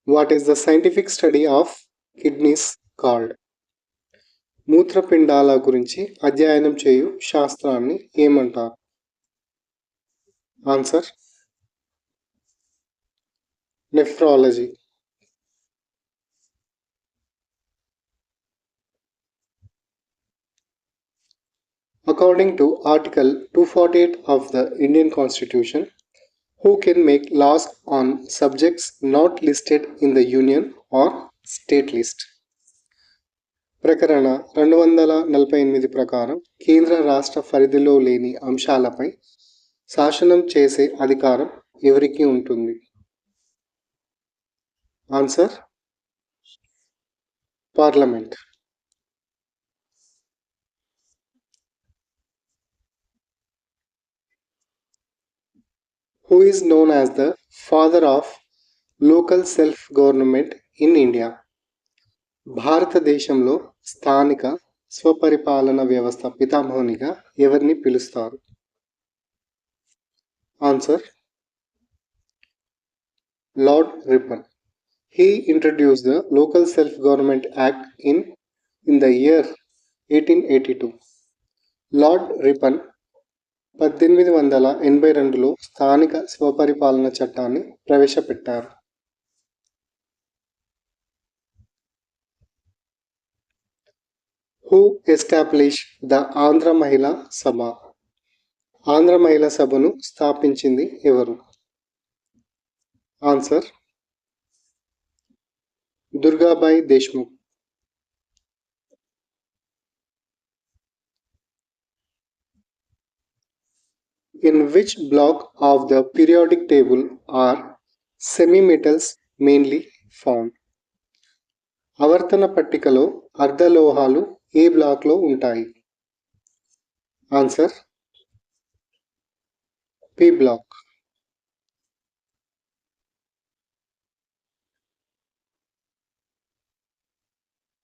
What is the scientific study of kidneys called? మూత్రపిండాల గురించి అధ్యయనం చేయు శాస్త్రాన్ని ఏమంటారు? Answer nephrology. According to Article 248 of the Indian Constitution, who can make laws on subjects not listed in the Union or state list? ప్రకరణ 248 ప్రకారం కేంద్ర రాష్ట్ర పరిధిలో లేని అంశాలపై శాసనం చేసే అధికారం ఎవరికి ఉంటుంది? Answer parliament. Who is known as the father of local self-government in India? భారతదేశంలో స్థానిక స్వపరిపాలన వ్యవస్థ పితామహునిగా ఎవరిని పిలుస్తారు? Answer lord Ripon. He introduced the Local Self-Government Act in the year 1882. Lord Ripon 1882లో స్థానిక స్వపరిపాలన చట్టాన్ని ప్రవేశపెట్టారు. Who established the ఆంధ్ర మహిళా సభ? ఆంధ్ర మహిళా సభను స్థాపించింది ఎవరు? Answer Durgabai Deshmukh. In which block of the periodic table are semi-metals mainly found? ఆవర్తన పట్టికలో అర్ధలోహాలు ఏ బ్లాక్లో ఉంటాయి? Answer P black.